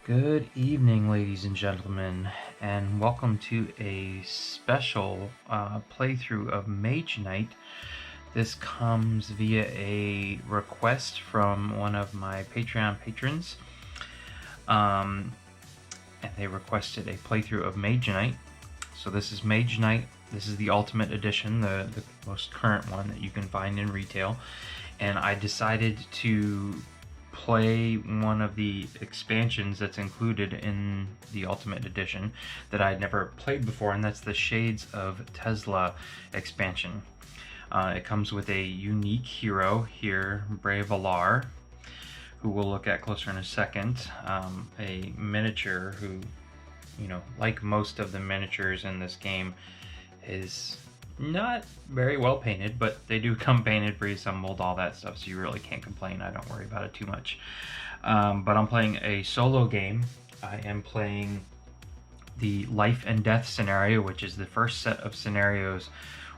Good evening, ladies and gentlemen, and welcome to a special playthrough of Mage Knight. This comes via a request from one of my Patreon patrons, and they requested a playthrough of Mage Knight. So this is Mage Knight. This is the Ultimate Edition, the most current one that you can find in retail, and I decided to play one of the expansions that's included in the Ultimate Edition that I'd never played before, and that's the Shades of Tesla expansion. It comes with a unique hero here, Braevalar, who we'll look at closer in a second. A miniature who, like most of the miniatures in this game, is not very well painted, but they do come painted, pre-assembled, all that stuff, so you really can't complain. I don't worry about it too much. But I'm playing a solo game. I am playing the life and death scenario, which is the first set of scenarios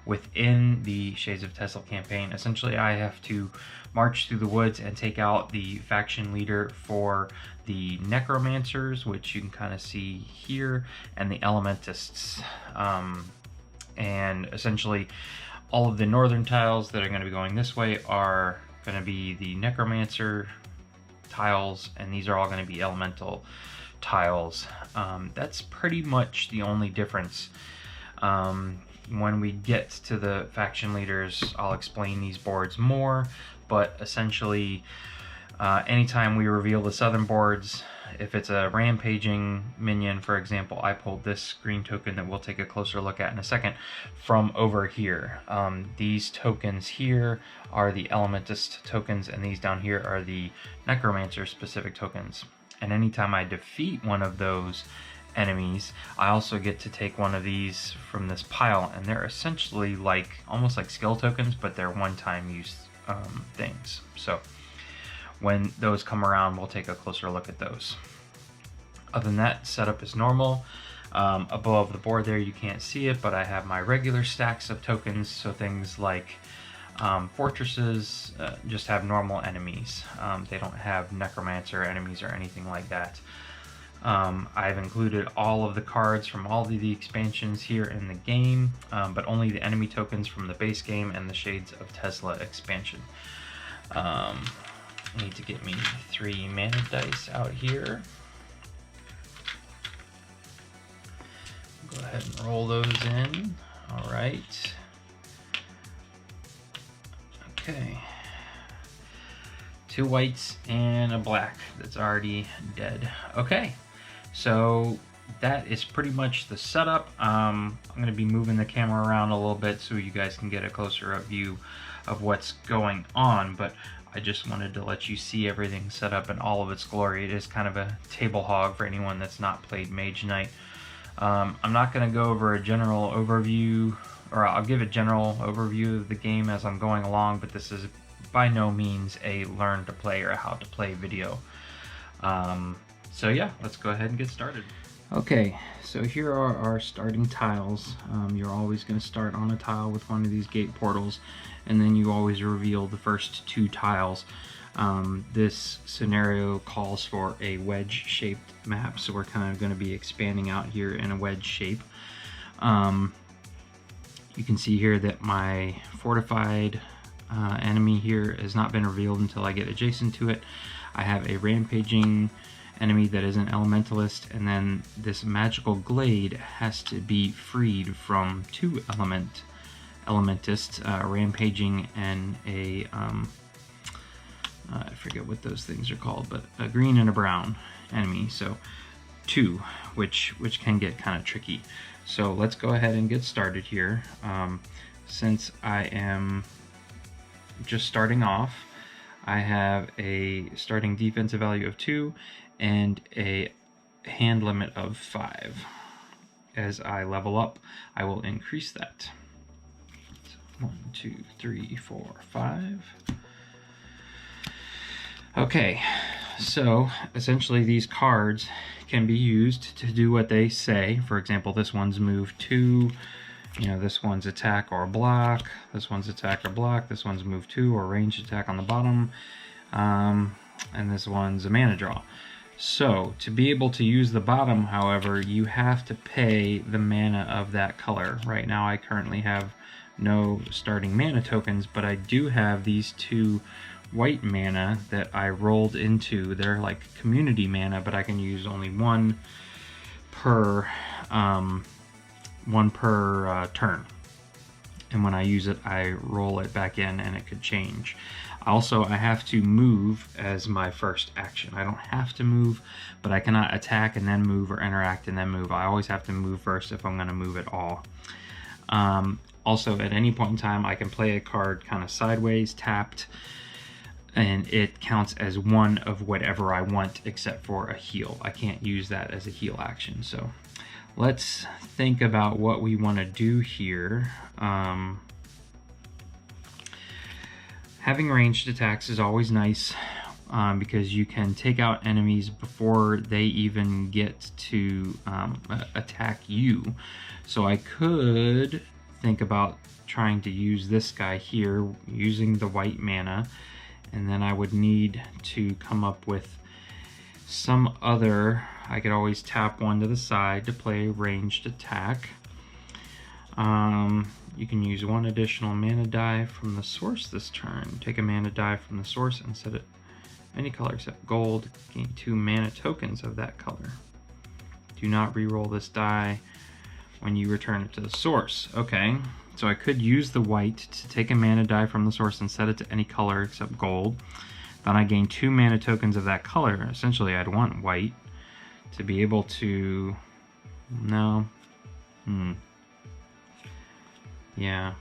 within the Shades of Tesla campaign. Essentially, I have to march through the woods and take out the faction leader for the necromancers, which you can kind of see here, and the elementists. And essentially all of the northern tiles that are going to be going this way are going to be the necromancer tiles, and these are all going to be elemental tiles. That's pretty much the only difference. When we get to the faction leaders, I'll explain these boards more, but essentially anytime we reveal the southern boards, if it's a rampaging minion, for example, I pulled this green token that we'll take a closer look at in a second from over here. These tokens here are the elementist tokens, and these down here are the necromancer specific tokens. And anytime I defeat one of those enemies, I also get to take one of these from this pile, and they're essentially almost like skill tokens, but they're one-time use things. So when those come around, we'll take a closer look at those. Other than that, setup is normal. Above the board there, you can't see it, but I have my regular stacks of tokens, so things like fortresses just have normal enemies. They don't have necromancer enemies or anything like that. I've included all of the cards from all of the expansions here in the game, but only the enemy tokens from the base game and the Shades of Tesla expansion. I need to get me 3 mana dice out here. Go ahead and roll those in. All right. Okay. 2 whites and a black that's already dead. Okay, so that is pretty much the setup. I'm going to be moving the camera around a little bit so you guys can get a closer up view of what's going on, but I just wanted to let you see everything set up in all of its glory. It is kind of a table hog for anyone that's not played Mage Knight. I'm not going to go over a general overview, or I'll give a general overview of the game as I'm going along, but this is by no means a learn to play or how to play video. So yeah, let's go ahead and get started. Okay, so here are our starting tiles. You're always going to start on a tile with one of these gate portals, and then you always reveal the first 2 tiles. This scenario calls for a wedge-shaped map, so we're kind of going to be expanding out here in a wedge shape. You can see here that my fortified enemy here has not been revealed until I get adjacent to it. I have a rampaging enemy that is an elementalist, and then this magical glade has to be freed from 2 elementists, rampaging and a I forget what those things are called, but a green and a brown enemy. So 2, which can get kind of tricky. So let's go ahead and get started here. Since I am just starting off, I have a starting defensive value of 2 and a hand limit of 5. As I level up, I will increase that. So 1, 2, 3, 4, 5. Okay, so essentially these cards can be used to do what they say. For example, this one's move 2, this one's attack or block, this one's attack or block, this one's move 2 or ranged attack on the bottom, and this one's a mana draw. So to be able to use the bottom, however, you have to pay the mana of that color. Right now I currently have no starting mana tokens, but I do have these 2 white mana that I rolled into. They're like community mana, but I can use only one per turn. And when I use it, I roll it back in and it could change. Also, I have to move as my first action. I don't have to move, but I cannot attack and then move or interact and then move. I always have to move first if I'm going to move at all. Also, at any point in time, I can play a card kind of sideways, tapped, and it counts as one of whatever I want except for a heal. I can't use that as a heal action. So let's think about what we want to do here. Having ranged attacks is always nice because you can take out enemies before they even get to attack you. So I could think about trying to use this guy here using the white mana, and then I would need to come up with some other. I could always tap one to the side to play a ranged attack. You can use 1 additional mana die from the source this turn. Take a mana die from the source and set it any color except gold. Gain 2 mana tokens of that color. Do not reroll this die when you return it to the source. Okay, so I could use the white to take a mana die from the source and set it to any color except gold. Then I gain 2 mana tokens of that color. Essentially, I'd want white to be able to... No. Yeah.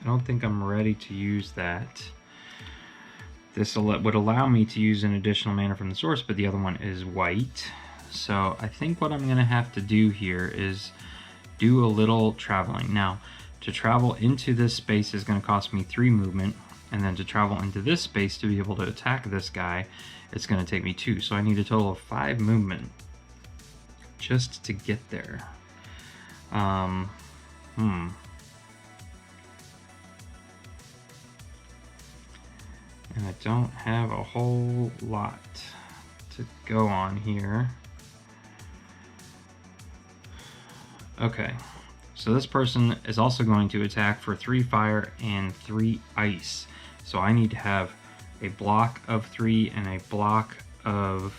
I don't think I'm ready to use that. This would allow me to use an additional mana from the source, but the other one is white. So I think what I'm going to have to do here is do a little traveling. Now, to travel into this space is going to cost me 3 movement, and then to travel into this space to be able to attack this guy, it's going to take me 2. So I need a total of 5 movement just to get there. And I don't have a whole lot to go on here. Okay, so this person is also going to attack for 3 fire and 3 ice. So I need to have a block of 3 and a block of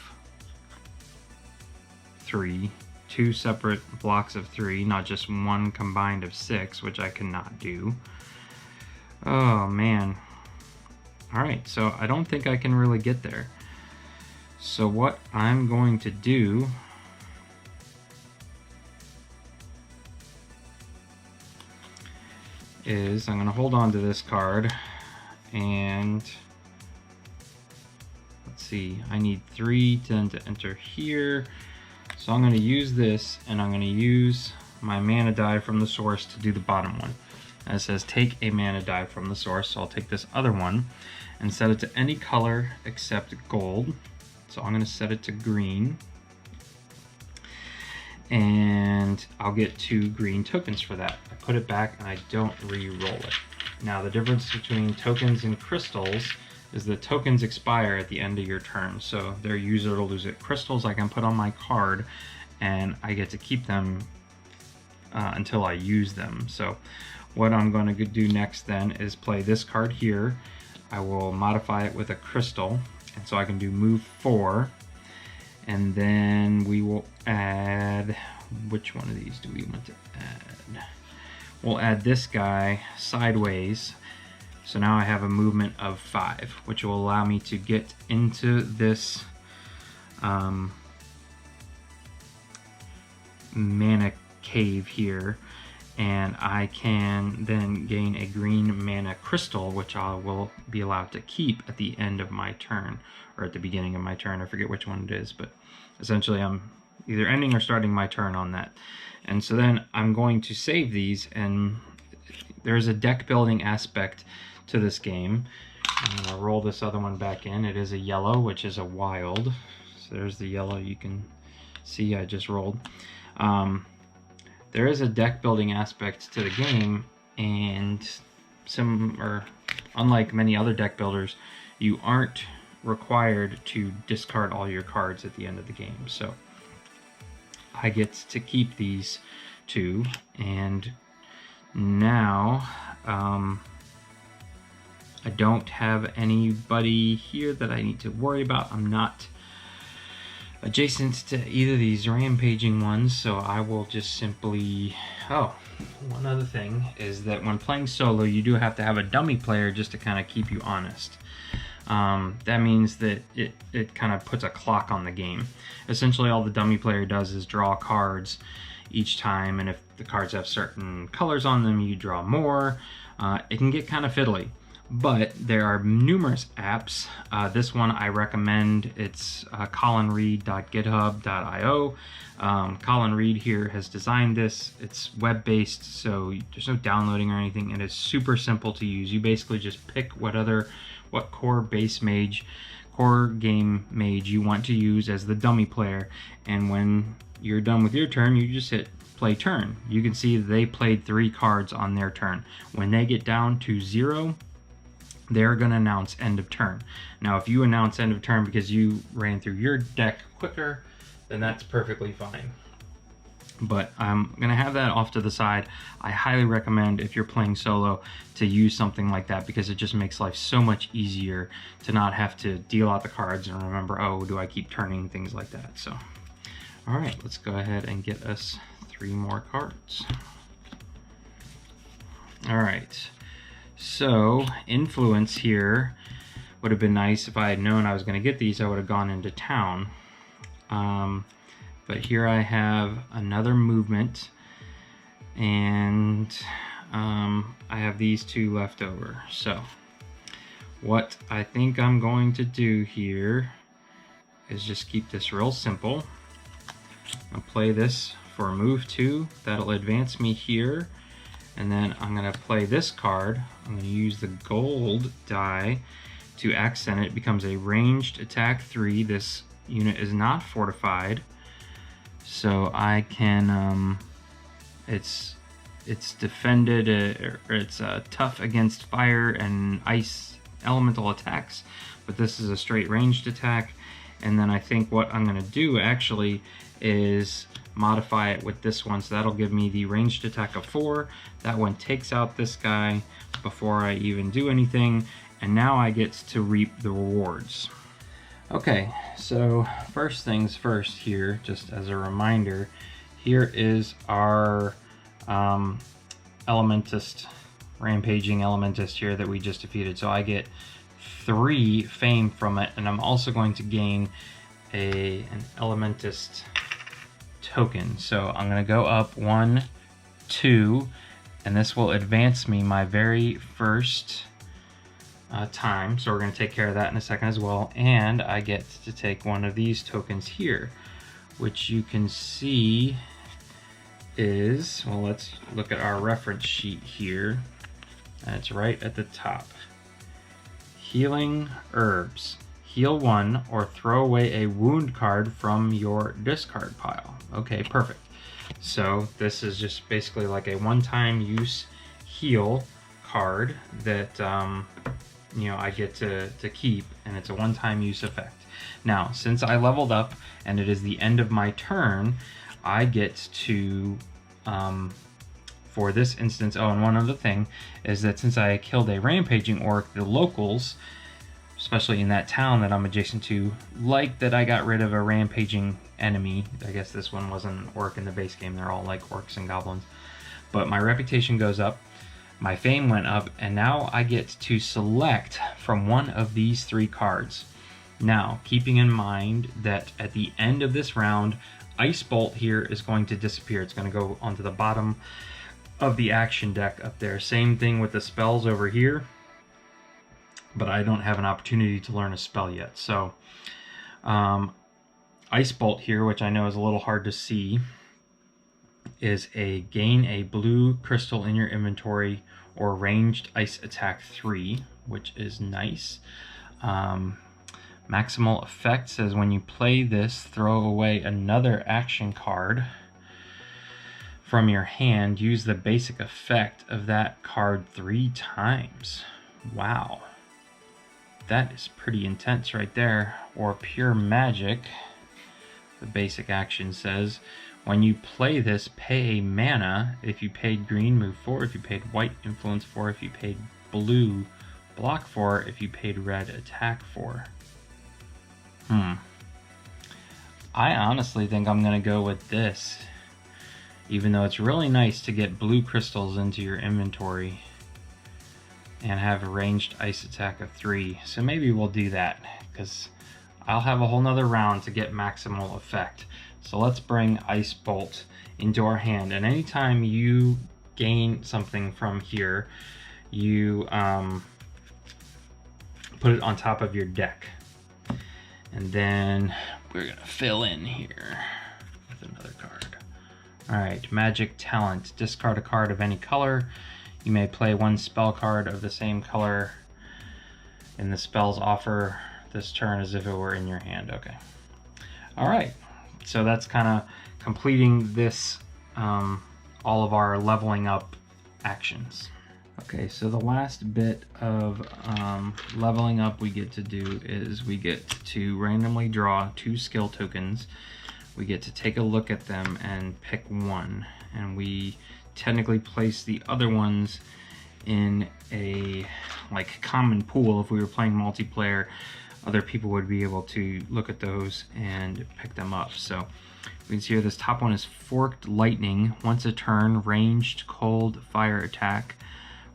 3. 2 separate blocks of 3, not just one combined of 6, which I cannot do. Oh man. Alright, so I don't think I can really get there. So what I'm going to do is I'm going to hold on to this card, and let's see, I need 3 to enter here. So I'm going to use this, and I'm going to use my mana die from the source to do the bottom one. And it says take a mana die from the source, so I'll take this other one and set it to any color except gold. So I'm going to set it to green, and I'll get 2 green tokens for that. I put it back and I don't re-roll it. Now the difference between tokens and crystals is the tokens expire at the end of your turn, so they're use it or lose it. Crystals I can put on my card and I get to keep them until I use them. So what I'm going to do next then is play this card here. I will modify it with a crystal, and so I can do move 4, and then we will add, which one of these do we want to add? We'll add this guy sideways. So now I have a movement of 5, which will allow me to get into this mana cave here, and I can then gain a green mana crystal, which I will be allowed to keep at the end of my turn, or at the beginning of my turn. I forget which one it is, but essentially I'm either ending or starting my turn on that. And so then I'm going to save these, and there's a deck building aspect to this game. I'm going to roll this other one back in. It is a yellow, which is a wild. So there's the yellow you can see I just rolled. There is a deck building aspect to the game, and unlike many other deck builders, you aren't required to discard all your cards at the end of the game. So I get to keep these 2, and now I don't have anybody here that I need to worry about. I'm not adjacent to either of these rampaging ones, so I will just simply... Oh, one other thing is that when playing solo, you do have to have a dummy player just to kind of keep you honest. That means that it kind of puts a clock on the game. Essentially, all the dummy player does is draw cards each time, and if the cards have certain colors on them, you draw more. It can get kind of fiddly. But there are numerous apps. This one I recommend. It's colinreed.github.io. Colin Reed here has designed this. It's web-based, so there's no downloading or anything. It is super simple to use. You basically just pick what core game mage you want to use as the dummy player, and when you're done with your turn, you just hit play turn. You can see they played 3 cards on their turn. When they get down to 0, they're going to announce end of turn. Now, if you announce end of turn because you ran through your deck quicker, then that's perfectly fine. But I'm going to have that off to the side. I highly recommend, if you're playing solo, to use something like that, because it just makes life so much easier to not have to deal out the cards and remember, oh, do I keep turning, things like that. So, all right, let's go ahead and get us 3 more cards. All right. So, influence here would have been nice. If I had known I was going to get these, I would have gone into town. But here I have another movement, and I have these 2 left over. So, what I think I'm going to do here is just keep this real simple. I'll play this for move 2. That'll advance me here. And then I'm going to play this card. I'm going to use the gold die to accent it. It becomes a ranged attack 3. This unit is not fortified, so I can, it's defended, or it's tough against fire and ice elemental attacks, but this is a straight ranged attack. And then I think what I'm going to do actually is modify it with this one, so that'll give me the ranged attack of 4. That one takes out this guy before I even do anything, and now I get to reap the rewards. Okay, so first things first here, just as a reminder, here is our Elementist, Rampaging Elementist here that we just defeated. So I get 3 fame from it, and I'm also going to gain an Elementist token. So I'm going to go up 1, 2, and this will advance me my very first time. So we're going to take care of that in a second as well. And I get to take one of these tokens here, which you can see is, well, let's look at our reference sheet here. It's right at the top. Healing herbs. Heal 1 or throw away a wound card from your discard pile. Okay, perfect. So this is just basically like a one-time use heal card that you know, I get to keep, and it's a one-time use effect. Now, since I leveled up and it is the end of my turn, I get to for this instance, oh, and one other thing is that since I killed a rampaging orc, the locals, especially in that town that I'm adjacent to, like that I got rid of a rampaging enemy. I guess this one wasn't an orc in the base game. They're all like orcs and goblins. But my reputation goes up, my fame went up, and now I get to select from one of these 3 cards. Now, keeping in mind that at the end of this round, Ice Bolt here is going to disappear. It's going to go onto the bottom of the action deck up there. Same thing with the spells over here, but I don't have an opportunity to learn a spell yet. So Ice Bolt here, which I know is a little hard to see, is a gain a blue crystal in your inventory or ranged ice attack 3, which is nice. Maximal effect says when you play this, throw away another action card from your hand. Use the basic effect of that card 3 times. Wow. that is pretty intense right there. Or Pure Magic, the basic action says, when you play this, pay a mana. If you paid green, move 4. If you paid white, influence 4. If you paid blue, block 4. If you paid red, attack 4. I honestly think I'm going to go with this, even though it's really nice to get blue crystals into your inventory and have a ranged ice attack of 3. So maybe we'll do that, because I'll have a whole nother round to get maximal effect. So let's bring Ice Bolt into our hand, and anytime you gain something from here, you put it on top of your deck. And then we're gonna fill in here with another card. All right, Magic Talent. Discard a card of any color. You may play one spell card of the same color in the spell's offer this turn as if it were in your hand. Okay. All right, so that's kind of completing this, all of our leveling up actions. Okay, so the last bit of leveling up we get to do is we get to randomly draw 2 skill tokens. We get to take a look at them and pick one, and we technically place the other ones in a like common pool. If we were playing multiplayer, other people would be able to look at those and pick them up. So we can see here this top one is Forked Lightning. Once a turn, ranged cold fire attack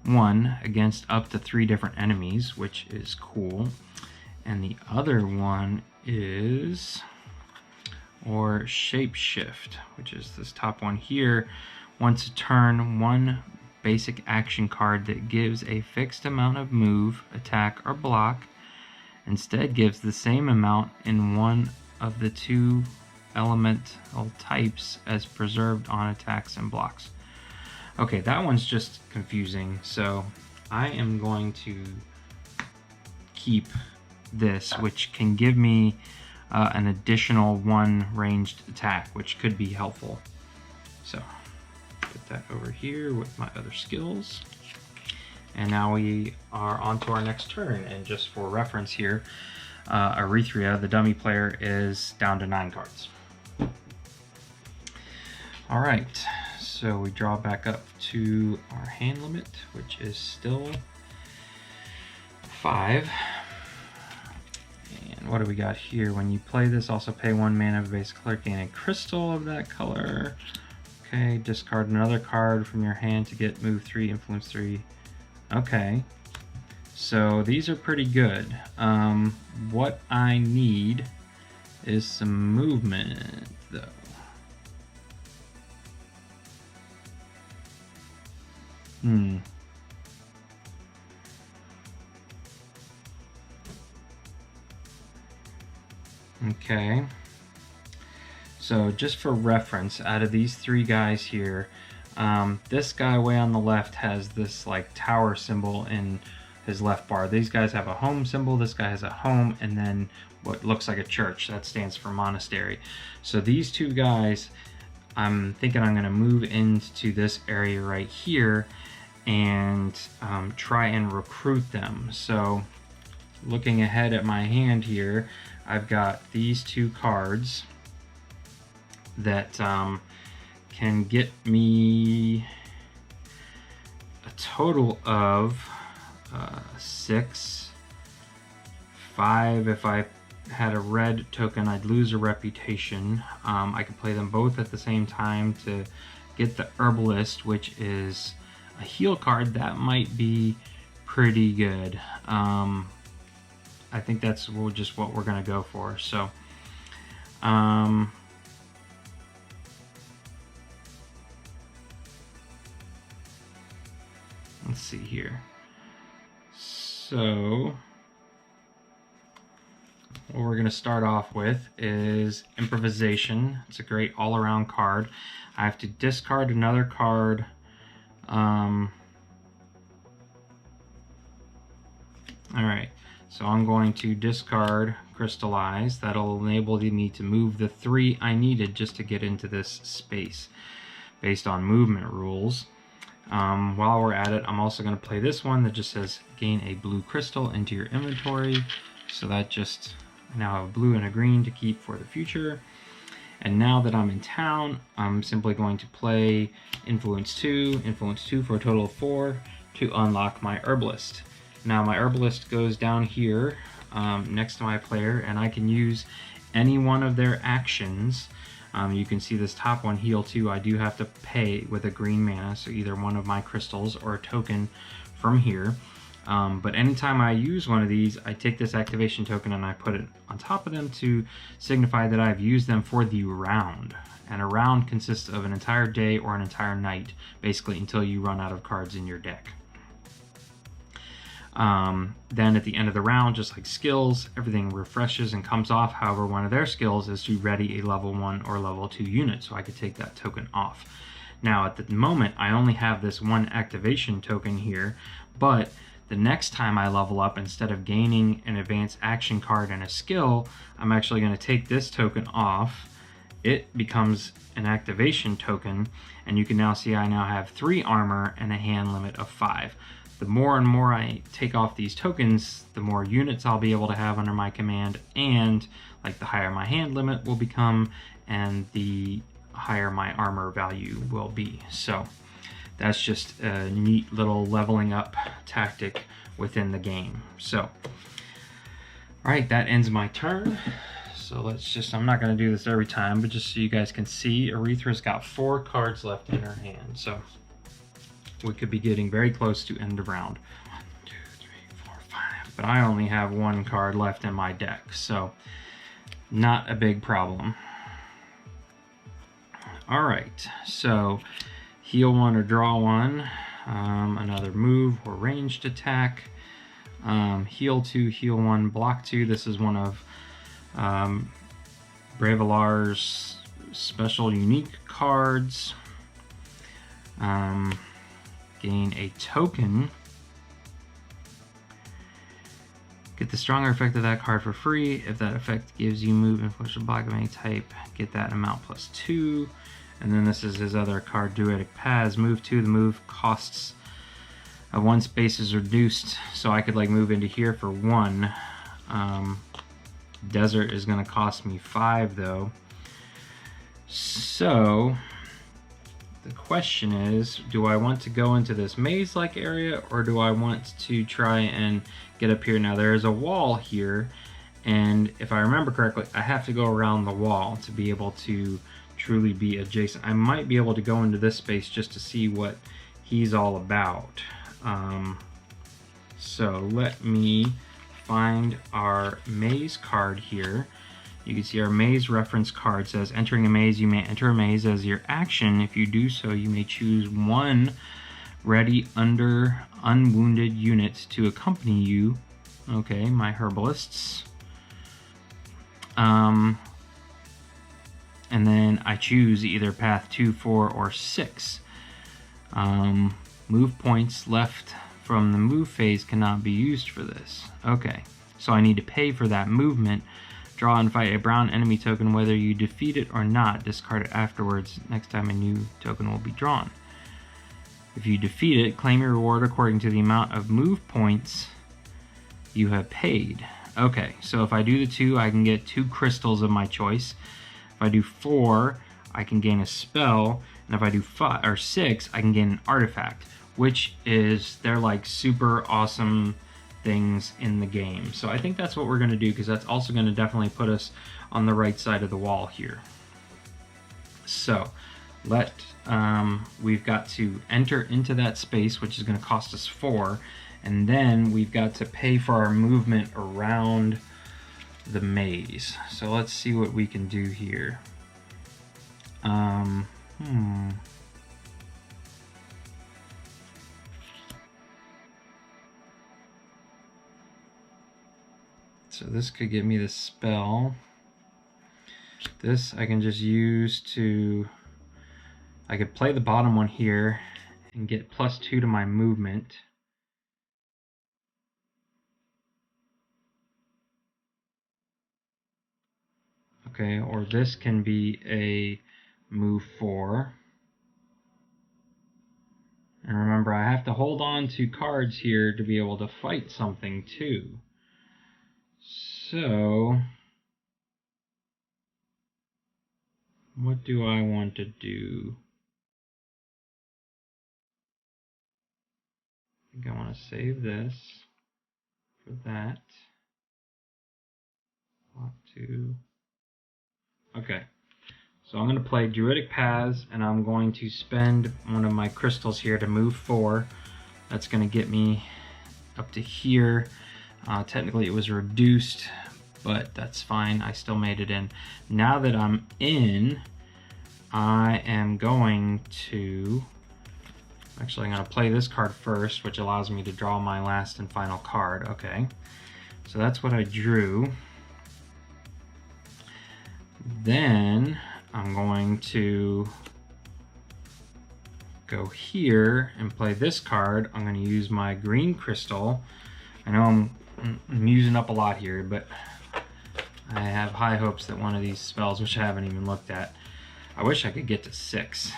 1 against up to 3 different enemies, which is cool. And the other one is Shapeshift, which is this top one here. Once a turn, 1 basic action card that gives a fixed amount of move, attack, or block instead gives the same amount in one of the 2 elemental types as preserved on attacks and blocks. Okay, that one's just confusing, so I am going to keep this, which can give me an additional 1 ranged attack, which could be helpful. So put that over here with my other skills. And now we are on to our next turn, and just for reference here, Erythrea, the dummy player, is down to 9 cards. All right, so we draw back up to our hand limit, which is still 5. And what do we got here? When you play this, also pay 1 mana of a basic color, gain a crystal of that color. Okay, discard another card from your hand to get move 3, influence 3. Okay, so these are pretty good. What I need is some movement, though. Okay, so just for reference, out of these 3 guys here, this guy way on the left has this like tower symbol in his left bar. These guys have a home symbol, this guy has a home, and then what looks like a church. That stands for monastery. So these 2 guys, I'm thinking I'm going to move into this area right here and try and recruit them. So looking ahead at my hand here, I've got these 2 cards that can get me a total of 6, 5. If I had a red token, I'd lose a reputation. I could play them both at the same time to get the Herbalist, which is a heal card. That might be pretty good. I think that's just what we're going to go for. So, let's see here. So, what we're going to start off with is Improvisation. It's a great all-around card. I have to discard another card. Alright, so I'm going to discard Crystallize. That'll enable me to move the 3 I needed just to get into this space based on movement rules. While we're at it, I'm also going to play this one that just says gain a blue crystal into your inventory. So that just now have a blue and a green to keep for the future. And now that I'm in town, I'm simply going to play Influence 2 for a total of 4 to unlock my Herbalist. Now my Herbalist goes down here next to my player, and I can use any one of their actions. You can see this top one, Heal 2, I do have to pay with a green mana, so either one of my crystals or a token from here. But anytime I use one of these, I take this activation token and I put it on top of them to signify that I've used them for the round. And a round consists of an entire day or an entire night, basically until you run out of cards in your deck. Then at the end of the round, just like skills, everything refreshes and comes off. However, one of their skills is to ready a level 1 or level 2 unit, so I could take that token off. Now at the moment, I only have this one activation token here, but the next time I level up, instead of gaining an advanced action card and a skill, I'm actually going to take this token off. It becomes an activation token, and you can now see I now have 3 armor and a hand limit of 5. The more and more I take off these tokens, the more units I'll be able to have under my command, and like the higher my hand limit will become, and the higher my armor value will be. So that's just a neat little leveling up tactic within the game. So, all right, that ends my turn. So let's just, I'm not going to do this every time, but just so you guys can see, Aretha's got 4 cards left in her hand. So we could be getting very close to end of round. 1, 2, 3, 4, 5. But I only have 1 card left in my deck, so not a big problem. All right, so heal 1 or draw 1, another move or ranged attack. Heal 2, heal 1, block 2. This is one of Braevalar's special unique cards. Gain a token. Get the stronger effect of that card for free. If that effect gives you move, influence, or block of any type, get that amount plus 2. And then this is his other card, Druidic Paths. Move 2, the move costs of 1 space is reduced, so I could like move into here for 1. Desert is going to cost me 5 though. So the question is, do I want to go into this maze-like area, or do I want to try and get up here? Now there is a wall here, and if I remember correctly, I have to go around the wall to be able to truly be adjacent. I might be able to go into this space just to see what he's all about. So let me find our maze card here. You can see our maze reference card says, entering a maze, you may enter a maze as your action. If you do so, you may choose 1 ready under unwounded unit to accompany you. Okay, my herbalists. And then I choose either path 2, 4, or 6. Move points left from the move phase cannot be used for this. Okay, so I need to pay for that movement. Draw and fight a brown enemy token, whether you defeat it or not. Discard it afterwards. Next time a new token will be drawn. If you defeat it, claim your reward according to the amount of move points you have paid. Okay, so if I do the 2, I can get 2 crystals of my choice. If I do 4, I can gain a spell. And if I do 5 or 6, I can gain an artifact, which is, they're like super awesome things in the game. So I think that's what we're going to do, because that's also going to definitely put us on the right side of the wall here. So we've got to enter into that space, which is going to cost us 4, and then we've got to pay for our movement around the maze. So let's see what we can do here. So this could get me the spell. This I can just use to, I could play the bottom one here and get +2 to my movement. Okay, or this can be a move 4. And remember, I have to hold on to cards here to be able to fight something too. So, what do I want to do? I think I want to save this for that. Block 2. Okay. So I'm going to play Druidic Paths, and I'm going to spend one of my crystals here to move 4. That's going to get me up to here. Technically it was reduced, but that's fine. I still made it in. Now that I'm in, I am going to... Actually, I'm going to play this card first, which allows me to draw my last and final card. Okay. So that's what I drew. Then I'm going to go here and play this card. I'm going to use my green crystal. I know I'm using up a lot here, but I have high hopes that one of these spells, which I haven't even looked at, I wish I could get to 6.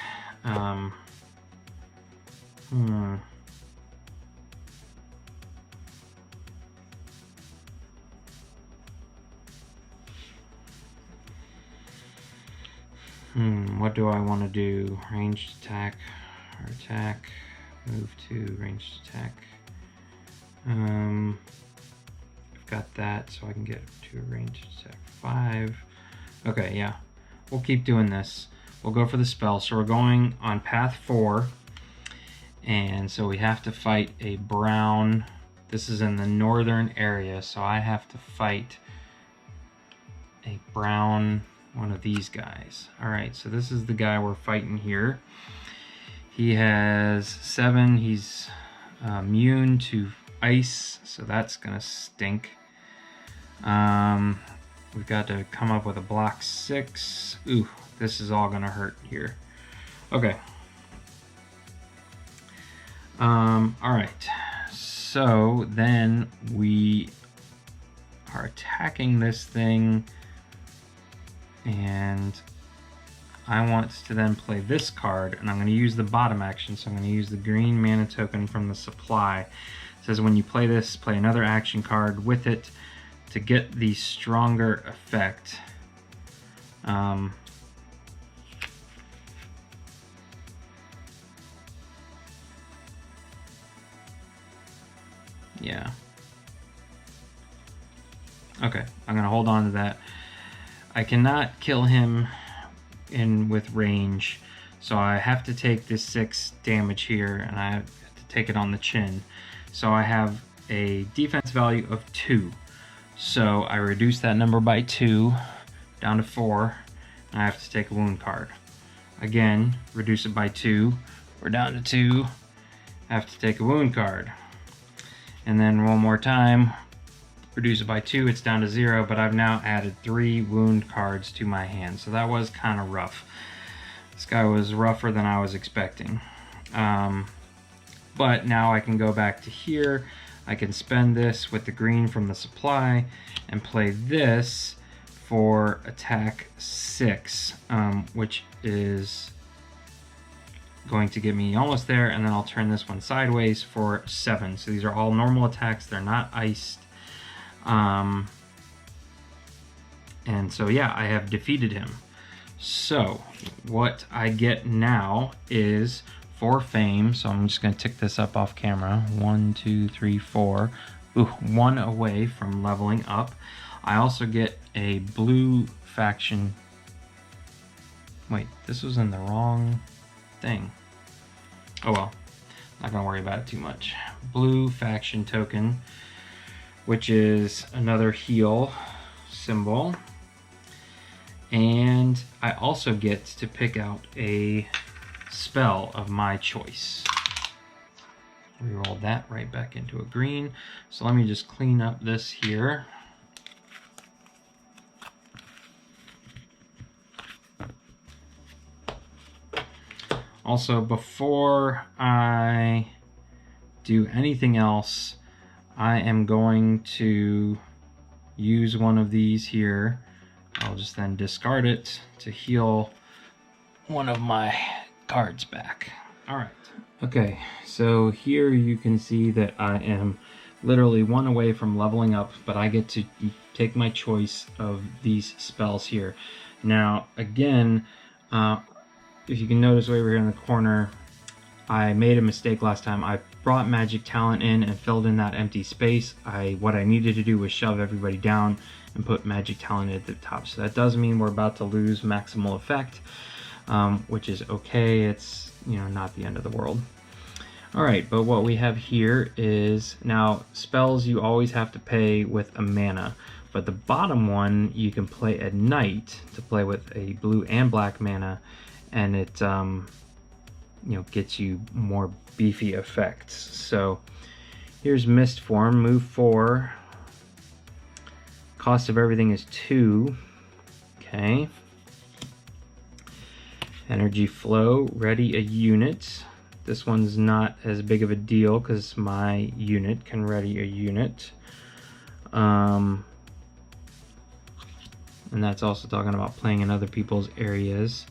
What do I want to do? Ranged attack or attack? Move to ranged attack. I've got that, so I can get to a ranged attack 5. Okay, yeah. We'll keep doing this. We'll go for the spell. So we're going on path 4. And so we have to fight a brown. This is in the northern area, so I have to fight a brown, one of these guys. All right, so this is the guy we're fighting here. He has 7. He's immune to ice, so that's gonna stink. We've got to come up with a block 6. Ooh, this is all gonna hurt here. Okay. All right. So then we are attacking this thing, and I want to then play this card, and I'm going to use the bottom action, so I'm going to use the green mana token from the supply. It says when you play this, play another action card with it to get the stronger effect. Yeah. Okay, I'm going to hold on to that. I cannot kill him with range, so I have to take this 6 damage here, and I have to take it on the chin. So I have a defense value of 2. So I reduce that number by 2 down to 4, and I have to take a wound card. Again, reduce it by 2. We're down to 2. I have to take a wound card. And then one more time, reduce it by 2, it's down to 0, but I've now added 3 wound cards to my hand. So that was kind of rough. This guy was rougher than I was expecting. But now I can go back to here. I can spend this with the green from the supply and play this for attack 6, which is going to get me almost there, and then I'll turn this one sideways for 7. So these are all normal attacks. They're not iced. And so yeah, I have defeated him. So what I get now is 4 fame. So I'm just going to tick this up off camera. 1, 2, 3, 4. Ooh, 1 away from leveling up. I also get a blue faction. Wait, this was in the wrong thing. Oh well, not gonna worry about it too much. Blue faction token, which is another heal symbol. And I also get to pick out a spell of my choice. Reroll that right back into a green. So let me just clean up this here. Also, before I do anything else, I am going to use one of these here. I'll just then discard it to heal one of my cards back. All right. Okay, so here you can see that I am literally one away from leveling up, but I get to take my choice of these spells here. Now, again, if you can notice over here in the corner, I made a mistake last time. I brought Magic Talent in and filled in that empty space. What I needed to do was shove everybody down and put Magic Talent at the top. So that does mean we're about to lose maximal effect, which is okay. It's, you know, not the end of the world. All right, but what we have here is, now spells you always have to pay with a mana, but the bottom one you can play at night to play with a blue and black mana, and it you know, gets you more beefy effects. So here's Mist Form, move 4. Cost of everything is 2. Okay. Energy Flow, ready a unit. This one's not as big of a deal because my unit can ready a unit. And that's also talking about playing in other people's areas.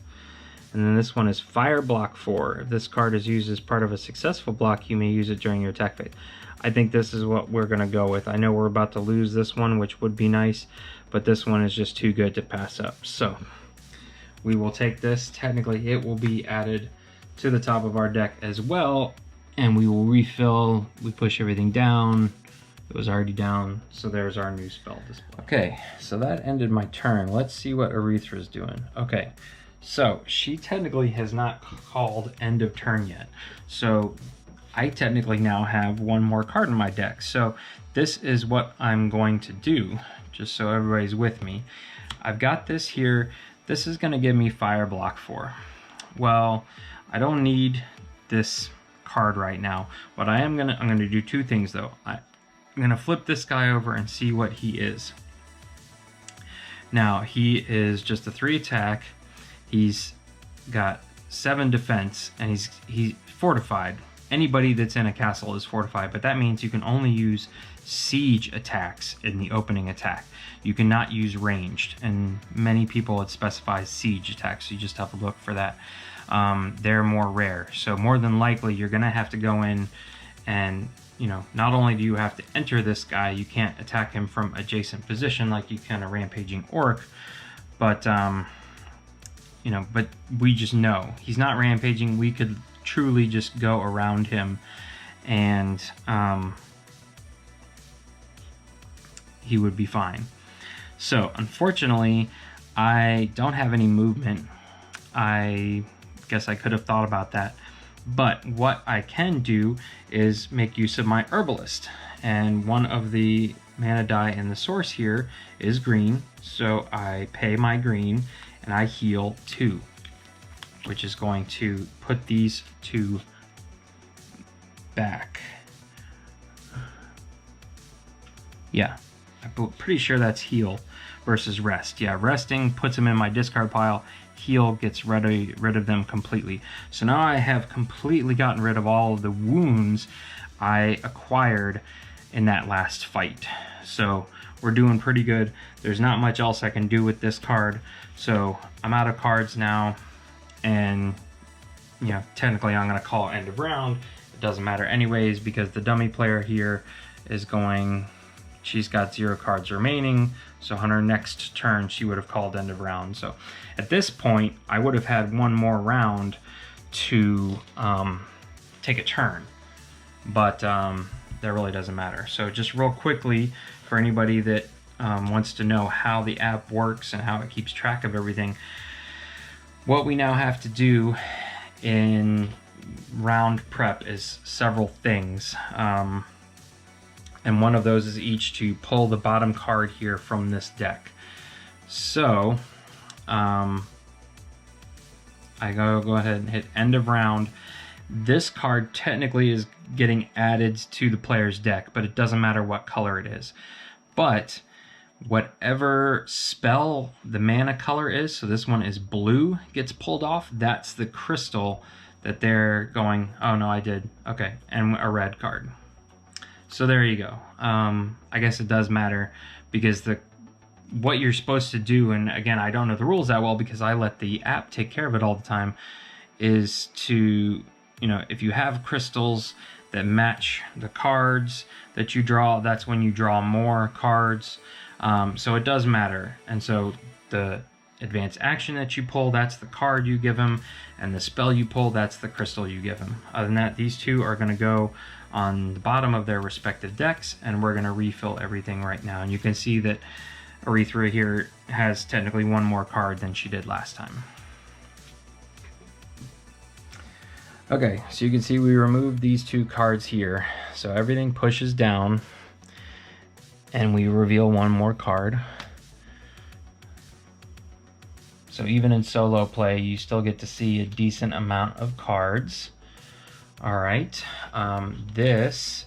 And then this one is Fire Block 4. If this card is used as part of a successful block, you may use it during your attack phase. I think this is what we're going to go with. I know we're about to lose this one, which would be nice, but this one is just too good to pass up. So we will take this. Technically, it will be added to the top of our deck as well, and we will refill. We push everything down. It was already down, so there's our new spell display. Okay, so that ended my turn. Let's see what Aretha's doing. Okay, so she technically has not called end of turn yet. So I technically now have one more card in my deck. So this is what I'm going to do, just so everybody's with me. I've got this here. This is gonna give me Fire Block 4. Well, I don't need this card right now. What I'm gonna do two things though. I'm gonna flip this guy over and see what he is. Now he is just a 3 attack. He's got 7 defense, and he's fortified. Anybody that's in a castle is fortified, but that means you can only use siege attacks in the opening attack. You cannot use ranged, and many people it specifies siege attacks, so you just have to look for that. They're more rare, so more than likely you're gonna have to go in and, you know, not only do you have to enter this guy, you can't attack him from adjacent position like you can a rampaging orc, but you know, but we just know he's not rampaging. We could truly just go around him, and he would be fine. So unfortunately, I don't have any movement. I guess I could have thought about that, but what I can do is make use of my Herbalist, and one of the mana die in the source here is green, so I pay my green and I heal 2, which is going to put these 2 back. Yeah, I'm pretty sure that's heal versus rest. Yeah, resting puts them in my discard pile. Heal gets rid of them completely. So now I have completely gotten rid of all of the wounds I acquired in that last fight. So we're doing pretty good. There's not much else I can do with this card. So I'm out of cards now, and you know, technically I'm gonna call end of round. It doesn't matter anyways, because the dummy player here is going, she's got 0 cards remaining, so on her next turn that would have called end of round. So at this point I would have had one more round to take a turn, but that really doesn't matter. So just real quickly, for anybody that wants to know how the app works and how it keeps track of everything, what we now have to do in round prep is several things. And one of those is each to pull the bottom card here from this deck. So I go ahead and hit end of round. This card technically is getting added to the player's deck, but it doesn't matter what color it is. But whatever spell the mana color is, so this one is blue, gets pulled off. That's the crystal that they're going, oh no, I did. Okay, and a red card. So there you go. I guess it does matter, because what you're supposed to do, and again, I don't know the rules that well because I let the app take care of it all the time, is to, you you know, if you have crystals that match the cards that you draw, that's when you draw more cards. So it does matter. And so the advanced action that you pull, that's the card you give him, and the spell you pull, that's the crystal you give him. Other than that, these two are going to go on the bottom of their respective decks, and we're going to refill everything right now. And you can see that Aretha here has technically one more card than she did last time. Okay, so you can see we removed these two cards here. So everything pushes down, and we reveal one more card. So even in solo play, you still get to see a decent amount of cards. All right, this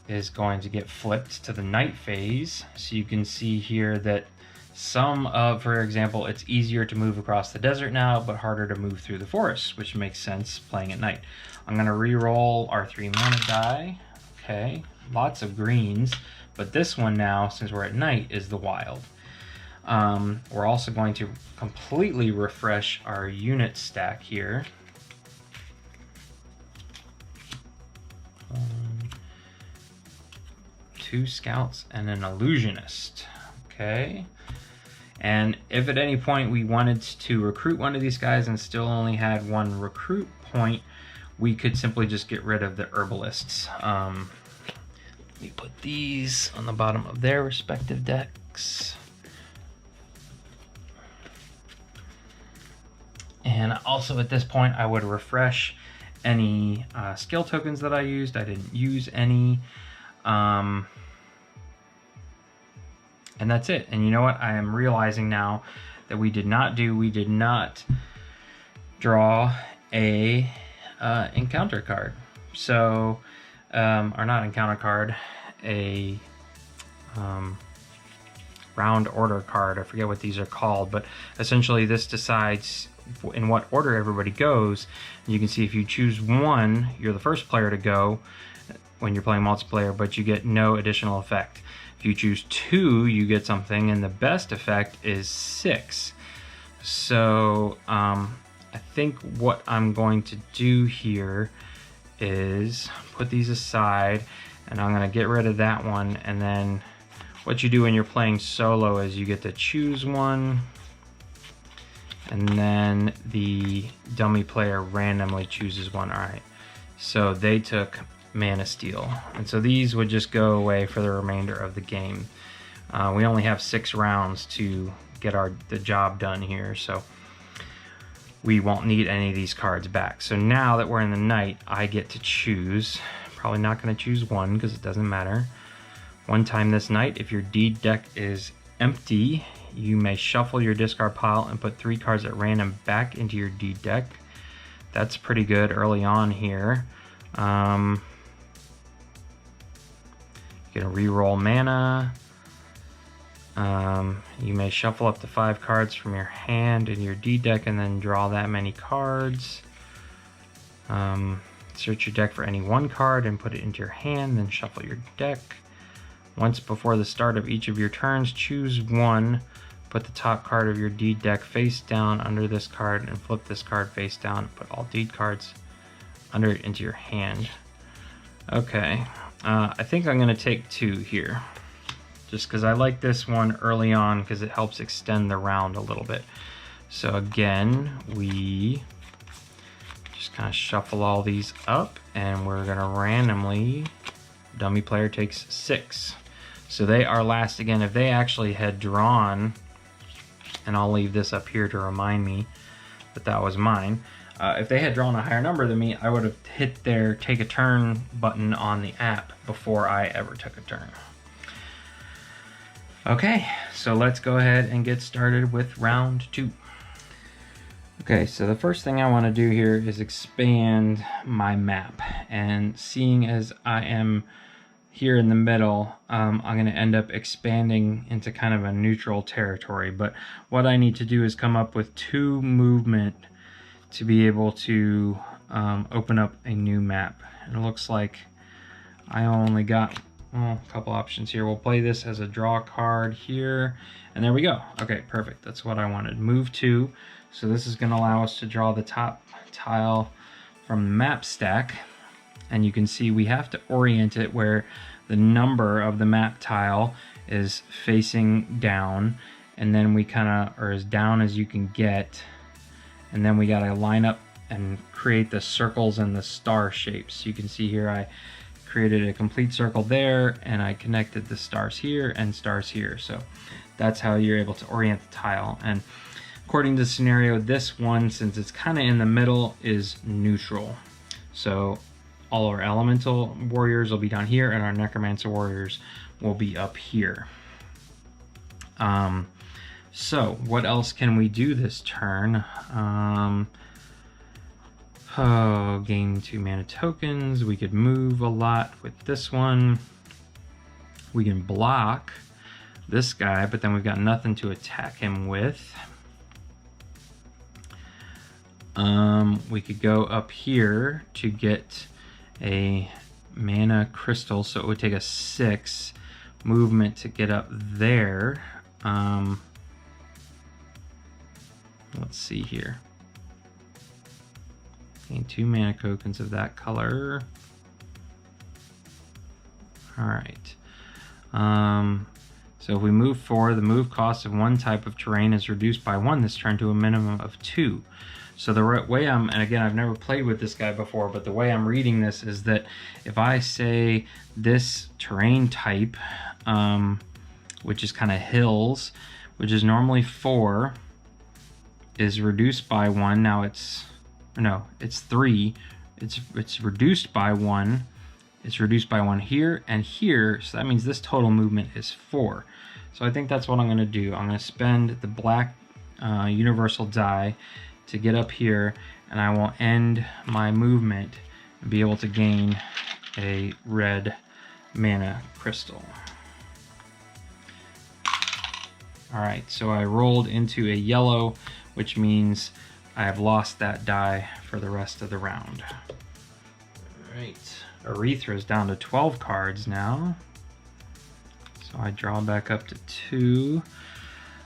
is going to get flipped to the night phase. So you can see here that some of, for example, it's easier to move across the desert now, but harder to move through the forest, which makes sense playing at night. I'm gonna re-roll our 3 mana die. Okay, lots of greens, but this one now, since we're at night, is the wild. We're also going to completely refresh our unit stack here. 2 scouts and an illusionist. Okay. And if at any point we wanted to recruit one of these guys and still only had 1 recruit point, we could simply just get rid of the herbalists. Let me put these on the bottom of their respective decks. And also at this point, I would refresh any skill tokens that I used. I didn't use any. And that's it. And you know what? I am realizing now that we did not draw a encounter card. So, or not encounter card, a round order card. I forget what these are called, but essentially this decides in what order everybody goes. You can see if you choose 1, you're the first player to go when you're playing multiplayer, but you get no additional effect. If you choose 2, you get something, and the best effect is 6. So I think what I'm going to do here is put these aside, and I'm going to get rid of that one. And then what you do when you're playing solo is you get to choose 1, and then the dummy player randomly chooses 1. All right, so they took Mana Steel, and so these would just go away for the remainder of the game. We only have 6 rounds to get the job done here, so we won't need any of these cards back. So now that we're in the night, I get to choose. Probably not going to choose 1 because it doesn't matter. One time this night, if your deed deck is empty, you may shuffle your discard pile and put 3 cards at random back into your deed deck. That's pretty good early on here. You're gonna re-roll mana. You may shuffle up to 5 cards from your hand in your deed deck and then draw that many cards. Search your deck for any 1 card and put it into your hand, then shuffle your deck. Once before the start of each of your turns, choose 1. Put the top card of your deed deck face down under this card and flip this card face down. Put all deed cards under it into your hand. Okay. I think I'm going to take 2 here, just because I like this one early on because it helps extend the round a little bit. So again, we just kind of shuffle all these up, and we're going to randomly, dummy player takes 6. So they are last again. If they actually had drawn, and I'll leave this up here to remind me that that was mine. If they had drawn a higher number than me, I would have hit their take a turn button on the app before I ever took a turn. Okay, so let's go ahead and get started with round 2. Okay, so the first thing I want to do here is expand my map. And seeing as I am here in the middle, I'm going to end up expanding into kind of a neutral territory. But what I need to do is come up with 2 movement to be able to open up a new map. And it looks like I only got a couple options here. We'll play this as a draw card here, and there we go. Okay, perfect. That's what I wanted. Move 2. So this is going to allow us to draw the top tile from the map stack, and you can see we have to orient it where the number of the map tile is facing down, and then we kind of are as down as you can get, and then we got to line up and create the circles and the star shapes. You can see here I created a complete circle there, and I connected the stars here and stars here. So that's how you're able to orient the tile. And according to the scenario, this one, since it's kind of in the middle, is neutral. So all our elemental warriors will be down here, and our necromancer warriors will be up here. So what else can we do this turn? Gain 2 mana tokens. We could move a lot with this one. We can block this guy, but then we've got nothing to attack him with. We could go up here to get a mana crystal, so it would take us 6 movement to get up there. Let's see here. Gain 2 mana tokens of that color. All right. So if we move 4, the move cost of one type of terrain is reduced by 1 this turn to a minimum of 2. So the way and again, I've never played with this guy before, but the way I'm reading this is that if I say this terrain type, which is kind of hills, which is normally 4, is reduced by 1. Now it's 3. It's reduced by 1. It's reduced by 1 here and here. So that means this total movement is 4. So I think that's what I'm going to do. I'm going to spend the black universal die to get up here, and I will end my movement and be able to gain a red mana crystal. All right, so I rolled into a yellow, which means I have lost that die for the rest of the round. All right, Urethra is down to 12 cards now. So I draw back up to 2.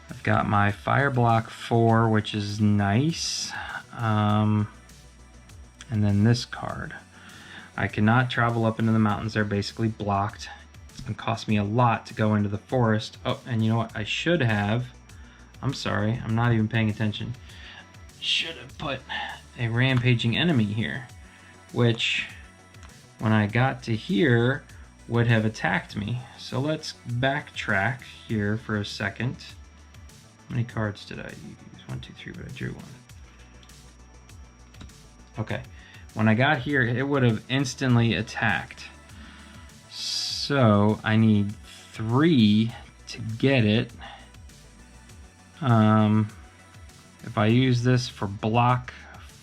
I've got my Fire Block 4, which is nice. And then this card. I cannot travel up into the mountains. They're basically blocked. It's going to cost me a lot to go into the forest. Oh, and you know what? I should have... I'm sorry, I'm not even paying attention. Should have put a rampaging enemy here, which when I got to here would have attacked me. So let's backtrack here for a second. How many cards did I use? 1, 2, 3, but I drew 1. Okay, when I got here, it would have instantly attacked. So I need 3 to get it. If I use this for block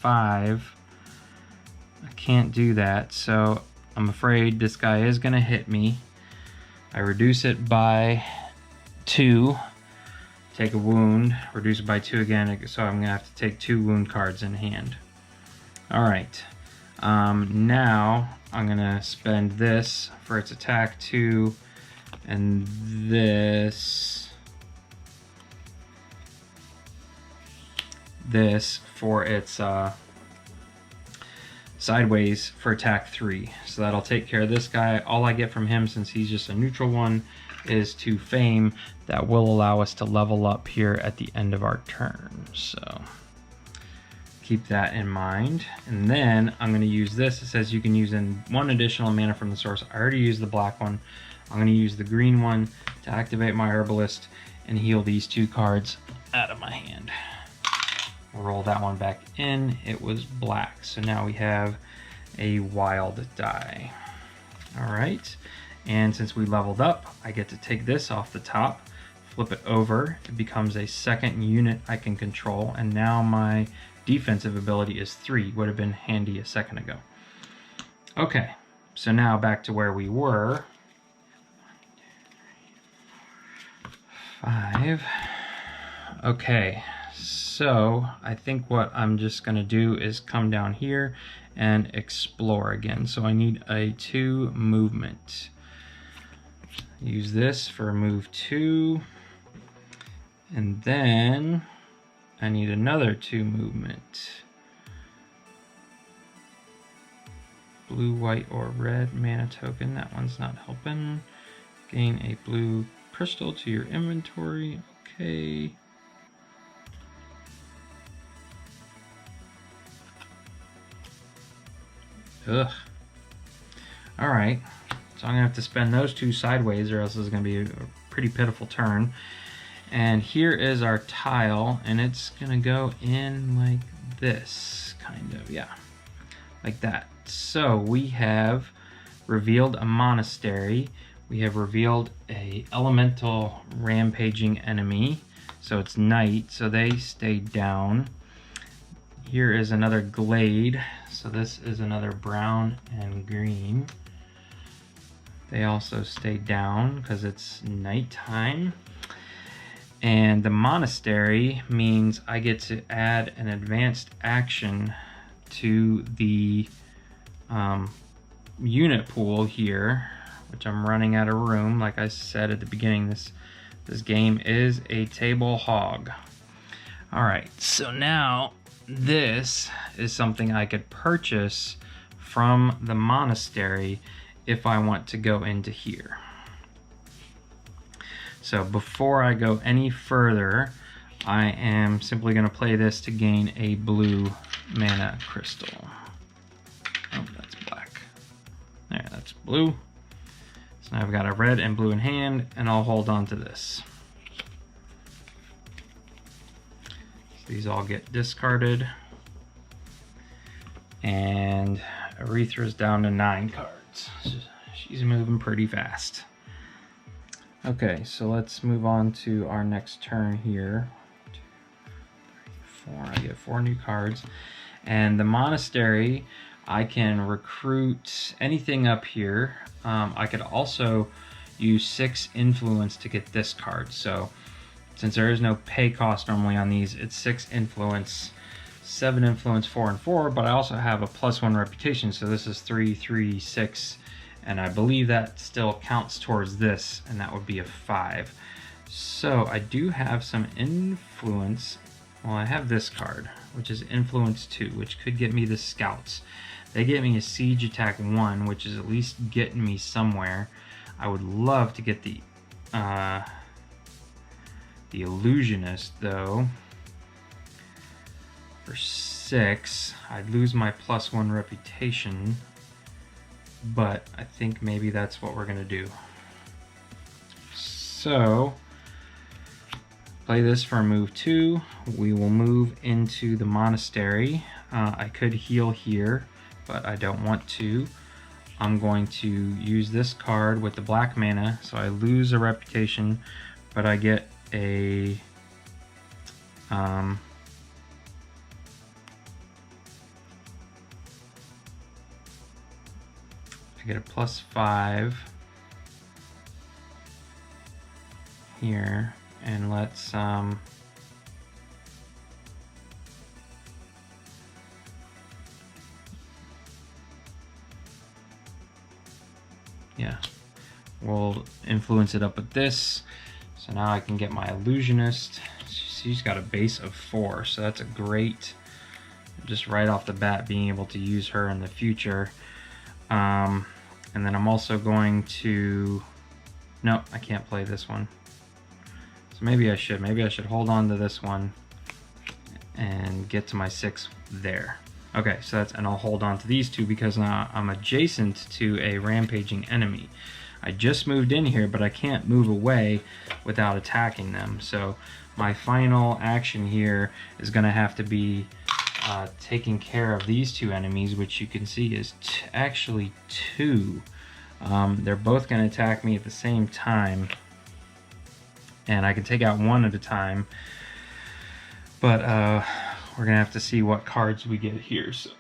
5, I can't do that. So I'm afraid this guy is gonna hit me. I reduce it by 2. Take a wound, reduce it by 2 again, so I'm gonna have to take 2 wound cards in hand. All right, now I'm gonna spend this for its attack 2, and this for its sideways for attack 3. So that'll take care of this guy. All I get from him, since he's just a neutral one, is 2 fame. That will allow us to level up here at the end of our turn. So keep that in mind. And then I'm going to use this. It says you can use in 1 additional mana from the source. I already used the black one. I'm going to use the green one to activate my herbalist and heal these 2 cards out of my hand. Roll that one back in. It was black. So now we have a wild die. All right. And since we leveled up, I get to take this off the top, flip it over. It becomes a second unit I can control. And now my defensive ability is 3. Would have been handy a second ago. Okay. So now back to where we were. 5. Okay. So I think what I'm just going to do is come down here and explore again. So I need a 2 movement. Use this for move 2. And then I need another 2 movement. blue, white, or red mana token. That one's not helping. Gain a blue crystal to your inventory. Okay. Ugh. Alright. So I'm going to have to spend those two sideways or else this is going to be a pretty pitiful turn. And here is our tile, and it's going to go in like this, kind of, yeah. Like that. So we have revealed a monastery. We have revealed a elemental rampaging enemy. So it's night, so they stay down. Here is another glade. So this is another brown and green. They also stay down because it's nighttime. And the monastery means I get to add an advanced action to the unit pool here, which I'm running out of room. Like I said at the beginning, this game is a table hog. All right, so now this is something I could purchase from the monastery if I want to go into here. So before I go any further, I am simply going to play this to gain a blue mana crystal. Oh, that's black. There, that's blue. So now I've got a red and blue in hand, and I'll hold on to this. So these all get discarded. And Aretha's down to 9 cards. She's moving pretty fast. Okay, so let's move on to our next turn here. 2, 3, 4. I get 4 new cards. And the monastery, I can recruit anything up here. I could also use 6 influence to get this card. So since there is no pay cost normally on these, it's 6 influence, 7 influence, 4 and 4, but I also have a +1 reputation. So this is 3, 3, 6. And I believe that still counts towards this, and that would be a 5. So I do have some influence. Well, I have this card, which is influence 2, which could get me the scouts. They get me a siege attack 1, which is at least getting me somewhere. I would love to get the illusionist though. For 6, I'd lose my +1 reputation. But I think maybe that's what we're gonna do. So, play this for move 2. We will move into the monastery. I could heal here, but I don't want to. I'm going to use this card with the black mana, so I lose a reputation, but I get a I get a +5 here, and let's yeah, we'll influence it up with this. So now I can get my illusionist. She's got a base of 4, so that's a great, just right off the bat, being able to use her in the future. And then I'm also going to, no, I can't play this one. So maybe I should hold on to this one and get to my 6 there. Okay, so that's, and I'll hold on to these 2 because now I'm adjacent to a rampaging enemy. I just moved in here, but I can't move away without attacking them. So my final action here is gonna have to be taking care of these 2 enemies, which you can see is actually 2. They're both going to attack me at the same time, and I can take out one at a time, but we're going to have to see what cards we get here. So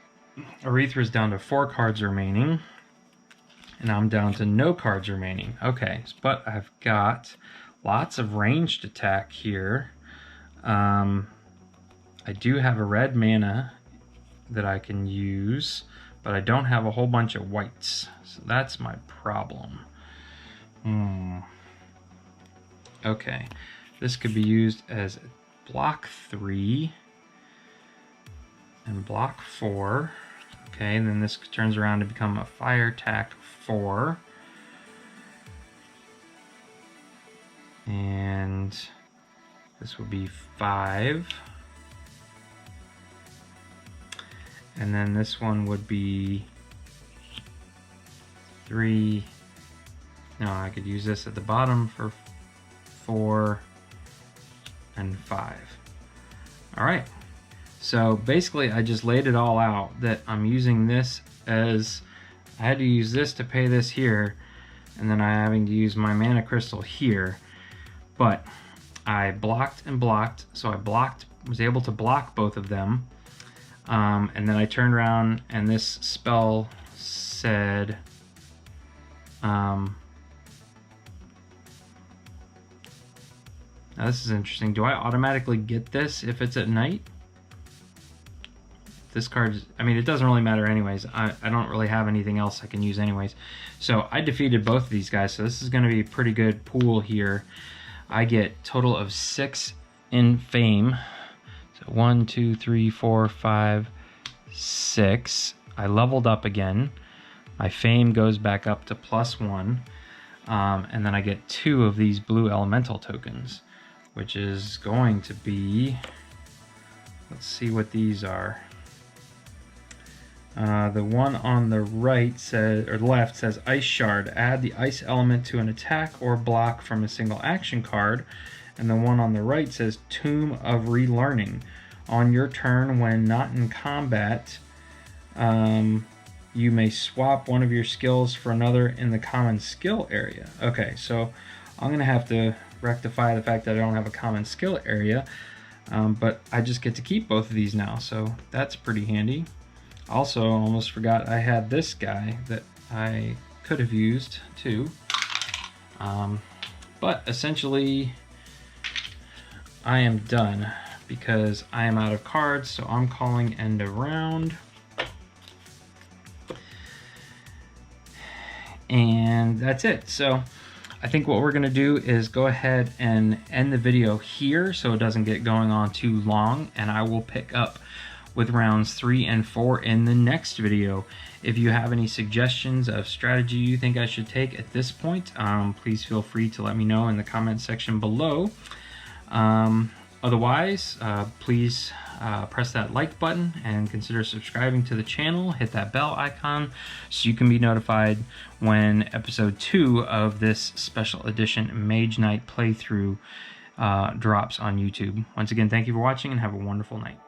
Aretha's down to 4 cards remaining, and I'm down to no cards remaining. Okay, but I've got lots of ranged attack here. I do have a red mana that I can use, but I don't have a whole bunch of whites. So that's my problem. Okay, this could be used as block 3 and block 4. Okay, and then this turns around to become a fire tact 4. And this would be 5. And then this one would be 3. No, I could use this at the bottom for 4 and 5. All right. So basically I just laid it all out that I'm using this as, I had to use this to pay this here, and then I'm having to use my mana crystal here. But I blocked and blocked, so I was able to block both of them. And then I turned around and this spell said, now this is interesting. Do I automatically get this if it's at night? This card, I mean, it doesn't really matter anyways. I don't really have anything else I can use anyways. So I defeated both of these guys, so this is going to be a pretty good pool here. I get total of 6 in fame. So 1, 2, 3, 4, 5, 6. I leveled up again. My fame goes back up to +1. And then I get 2 of these blue elemental tokens, which is going to be, let's see what these are. The one on the right says, or left says Ice Shard. Add the ice element to an attack or block from a single action card. And the one on the right says Tomb of Relearning. On your turn, when not in combat, you may swap one of your skills for another in the common skill area. Okay, so I'm going to have to rectify the fact that I don't have a common skill area, but I just get to keep both of these now, so that's pretty handy. Also, almost forgot I had this guy that I could have used too. But essentially, I am done because I am out of cards, so I'm calling end of round. And that's it. So I think what we're gonna do is go ahead and end the video here so it doesn't get going on too long, and I will pick up with rounds 3 and 4 in the next video. If you have any suggestions of strategy you think I should take at this point, please feel free to let me know in the comment section below. Otherwise, please press that like button and consider subscribing to the channel. Hit that bell icon so you can be notified when episode 2 of this special edition Mage Knight playthrough drops on YouTube. Once again, thank you for watching and have a wonderful night.